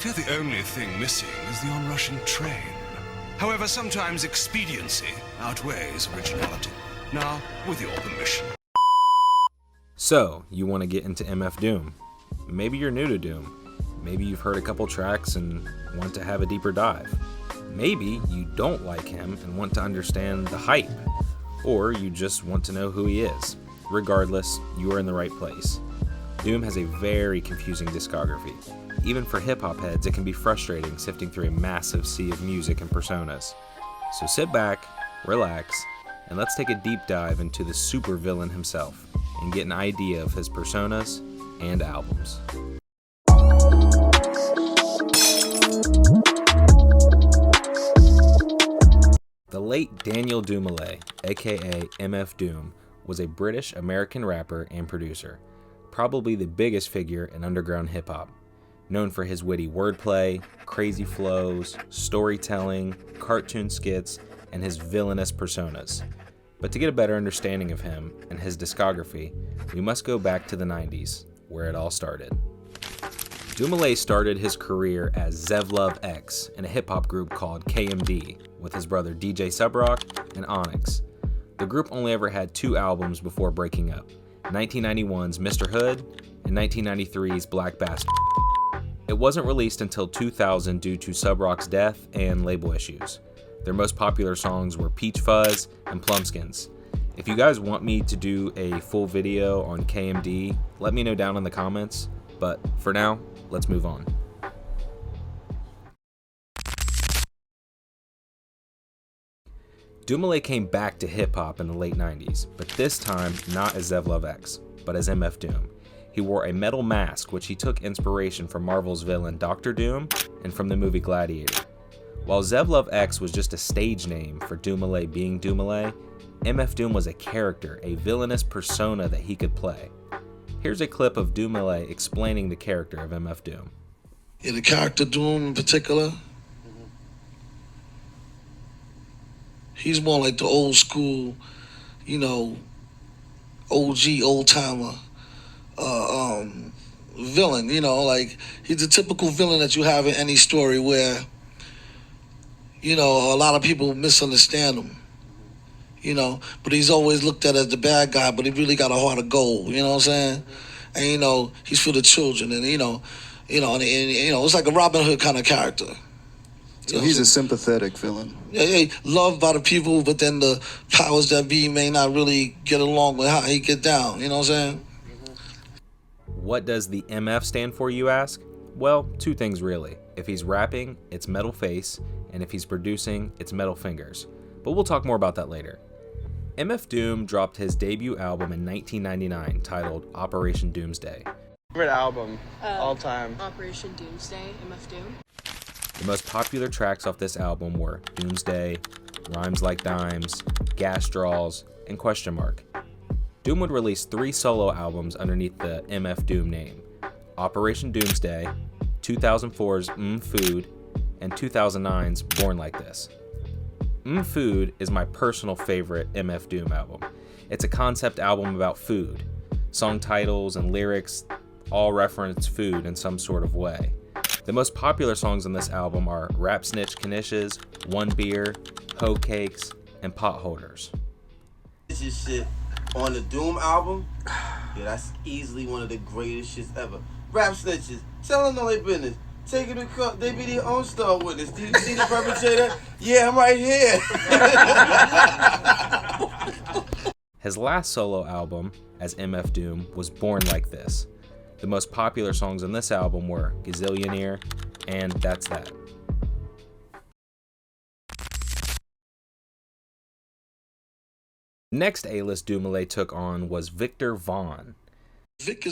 fear the only thing missing is the onrushing train. However, sometimes expediency outweighs originality. Now, with your permission. So, you want to get into MF Doom. Maybe you're new to Doom. Maybe you've heard a couple tracks and want to have a deeper dive. Maybe you don't like him and want to understand the hype. Or you just want to know who he is. Regardless, you are in the right place. Doom has a very confusing discography. Even for hip-hop heads, it can be frustrating sifting through a massive sea of music and personas. So sit back, relax, and let's take a deep dive into the supervillain himself and get an idea of his personas and albums. The late Daniel Dumile, aka MF Doom, was a British-American rapper and producer, probably the biggest figure in underground hip-hop. Known for his witty wordplay, crazy flows, storytelling, cartoon skits, and his villainous personas. But to get a better understanding of him and his discography, we must go back to the 90s, where it all started. Dumile started his career as Zev Love X in a hip-hop group called KMD with his brother DJ Subrock and Onyx. The group only ever had 2 albums before breaking up, 1991's Mr. Hood and 1993's Black Bastard. It wasn't released until 2000 due to Subrock's death and label issues. Their most popular songs were Peach Fuzz and Plumpskins. If you guys want me to do a full video on KMD, let me know down in the comments, but for now, let's move on. Dumile came back to hip-hop in the late 90s, but this time not as Zev Love X, but as MF Doom. He wore a metal mask, which he took inspiration from Marvel's villain Dr. Doom and from the movie Gladiator. While Zev Love X was just a stage name for Dumile being Dumile, MF Doom was a character, a villainous persona that he could play. Here's a clip of Dumile explaining the character of MF Doom. Yeah, the character Doom in particular, he's more like the old school, OG, old timer villain. Like he's the typical villain that you have in any story where, a lot of people misunderstand him. But he's always looked at as the bad guy, but he really got a heart of gold, you know what I'm saying? And, he's for the children, and, it's like a Robin Hood kind of character. So he's a sympathetic villain. Yeah, loved by the people, but then the powers that be may not really get along with how he get down, you know what I'm saying? What does the MF stand for, you ask? Well, 2 things really. If he's rapping, it's metal face, and if he's producing, it's metal fingers. But we'll talk more about that later. MF Doom dropped his debut album in 1999 titled Operation Doomsday. Favorite album all time? Operation Doomsday, MF Doom. The most popular tracks off this album were Doomsday, Rhymes Like Dimes, Gas Draws, and Question Mark. Doom would release 3 solo albums underneath the MF Doom name: Operation Doomsday, 2004's Food, and 2009's Born Like This. Food is my personal favorite MF Doom album. It's a concept album about food. Song titles and lyrics all reference food in some sort of way. The most popular songs on this album are Rap Snitch Knishes, One Beer, Hoe Cakes, and Pot Holders. This is shit on the Doom album. Yeah, that's easily one of the greatest shits ever. Rap Snitches, telling all their business. Taking the court, they be their own star witness. Do you see the perpetrator? Yeah, I'm right here. His last solo album as MF Doom was Born Like This. The most popular songs on this album were Gazillionaire and That's That. Next A-list Dumile took on was Victor Vaughn. Vic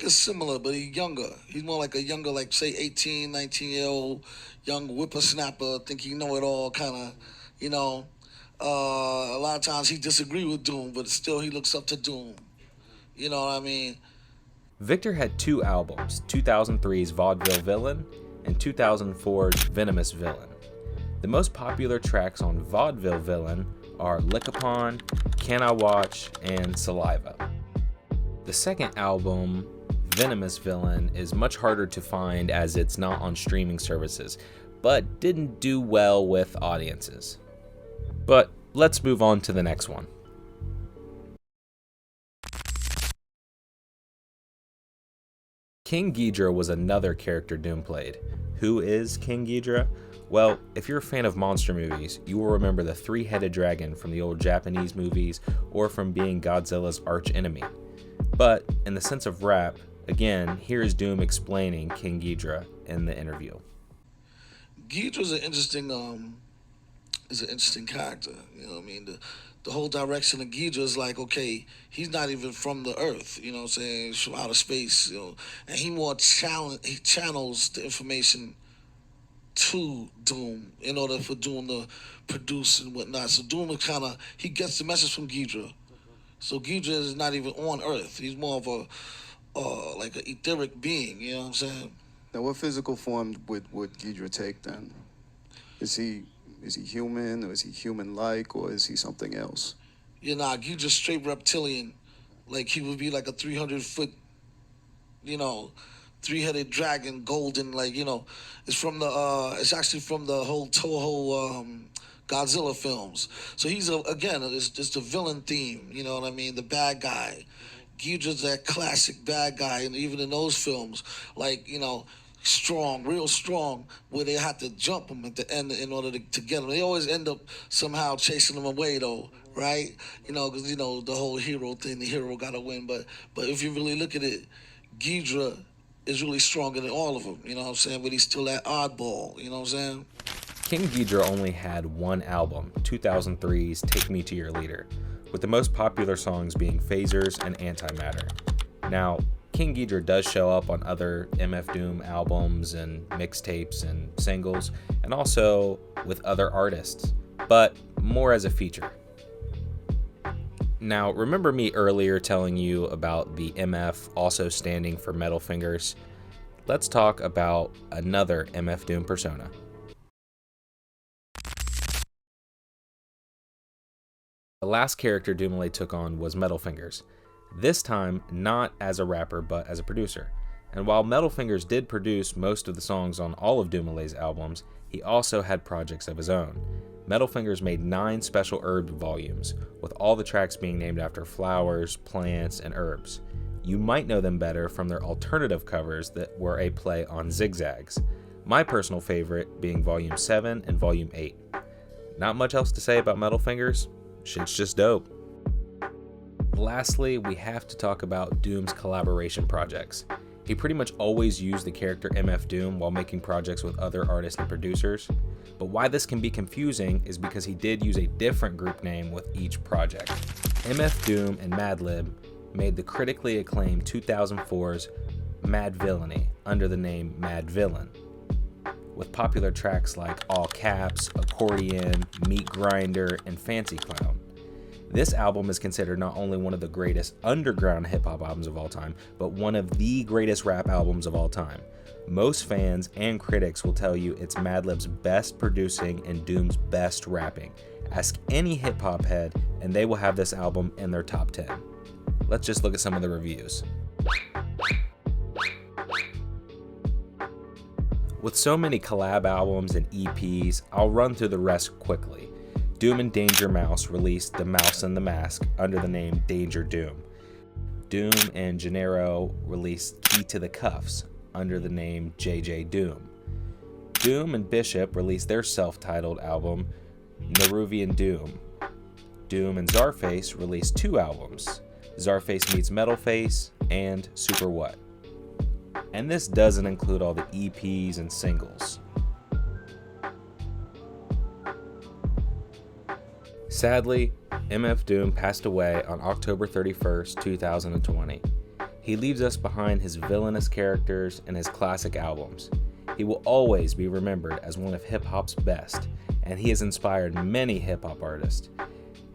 is similar, but he's younger. He's more like a younger, like, say, 18, 19-year-old young whippersnapper, think he know it all kind of, a lot of times he disagree with Doom, but still he looks up to Doom. You know what I mean? Victor had 2 albums, 2003's Vaudeville Villain and 2004's Venomous Villain. The most popular tracks on Vaudeville Villain are Lick Upon, Can I Watch, and Saliva. The second album, Venomous Villain is much harder to find as it's not on streaming services, but didn't do well with audiences. But let's move on to the next one. King Ghidorah was another character Doom played. Who is King Ghidorah? Well, if you're a fan of monster movies, you will remember the three-headed dragon from the old Japanese movies or from being Godzilla's arch-enemy. But in the sense of rap, again, here is Doom explaining King Ghidorah in the interview. Ghidorah's an interesting character. You know what I mean? The whole direction of Ghidorah is like, okay, he's not even from the Earth. You know what I'm saying? He's from outer space. You know, and he channels the information to Doom in order for Doom to produce and whatnot. So Doom is he gets the message from Ghidorah. So Ghidorah is not even on Earth. He's more of like an etheric being. You know what I'm saying? Now, what physical form would Ghidorah take then? Is he human, or is he human-like, or is he something else? Yeah, Ghidorah's straight reptilian. Like, he would be like a 300-foot, three-headed dragon, golden, it's actually from the whole Toho Godzilla films. So he's, it's the villain theme, you know what I mean? The bad guy. Ghidorah's that classic bad guy, and even in those films, strong, real strong, where they had to jump him at the end in order to get him. They always end up somehow chasing him away, though, right? Because, the whole hero thing, the hero got to win. But if you really look at it, Ghidorah is really stronger than all of them, you know what I'm saying? But he's still that oddball, you know what I'm saying? King Ghidorah only had one album, 2003's Take Me to Your Leader, with the most popular songs being Phasers and Antimatter. Now, King Ghidorah does show up on other MF Doom albums and mixtapes and singles, and also with other artists, but more as a feature. Now, remember me earlier telling you about the MF also standing for Metal Fingers? Let's talk about another MF Doom persona. The last character Doomlay took on was Metal Fingers. This time, not as a rapper, but as a producer. And while Metal Fingers did produce most of the songs on all of Doomlay's albums, he also had projects of his own. Metal Fingers made 9 special herb volumes, with all the tracks being named after flowers, plants, and herbs. You might know them better from their alternative covers that were a play on Zigzags. My personal favorite being Volume 7 and Volume 8. Not much else to say about Metal Fingers. Shit's just dope. Lastly, we have to talk about Doom's collaboration projects. He pretty much always used the character MF Doom while making projects with other artists and producers. But why this can be confusing is because he did use a different group name with each project. MF Doom and Madlib made the critically acclaimed 2004's Madvillainy under the name Madvillain, with popular tracks like All Caps, Accordion, Meat Grinder, and Fancy Clown. This album is considered not only one of the greatest underground hip-hop albums of all time, but one of the greatest rap albums of all time. Most fans and critics will tell you it's Madlib's best producing and Doom's best rapping. Ask any hip-hop head and they will have this album in their top 10. Let's just look at some of the reviews. With so many collab albums and EPs, I'll run through the rest quickly. Doom and Danger Mouse released The Mouse and the Mask under the name Danger Doom. Doom and Gennaro released Key to the Cuffs under the name JJ Doom. Doom and Bishop released their self-titled album Neruvian Doom. Doom and Czarface released 2 albums, Czarface Meets Metalface and Super What. And this doesn't include all the EPs and singles. Sadly, MF Doom passed away on October 31st, 2020. He leaves us behind his villainous characters and his classic albums. He will always be remembered as one of hip-hop's best, and he has inspired many hip-hop artists.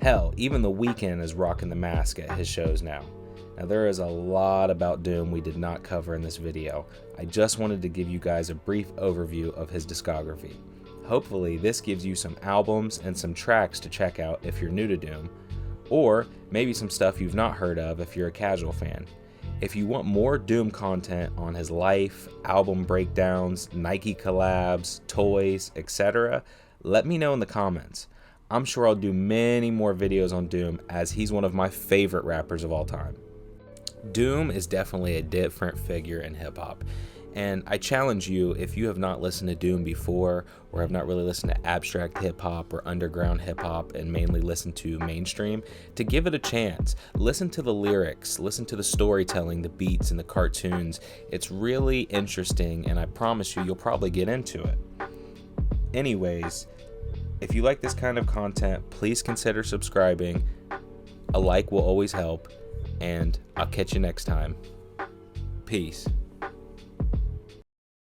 Hell, even The Weeknd is rocking the mask at his shows now. Now, there is a lot about Doom we did not cover in this video. I just wanted to give you guys a brief overview of his discography. Hopefully, this gives you some albums and some tracks to check out if you're new to Doom, or maybe some stuff you've not heard of if you're a casual fan. If you want more Doom content on his life, album breakdowns, Nike collabs, toys, etc., let me know in the comments. I'm sure I'll do many more videos on Doom, as he's one of my favorite rappers of all time. Doom is definitely a different figure in hip-hop, and I challenge you, if you have not listened to Doom before, or have not really listened to abstract hip-hop or underground hip-hop and mainly listened to mainstream, to give it a chance. Listen to the lyrics, listen to the storytelling, the beats, and the cartoons. It's really interesting, and I promise you, you'll probably get into it. Anyways, if you like this kind of content, please consider subscribing. A like will always help, and I'll catch you next time. Peace.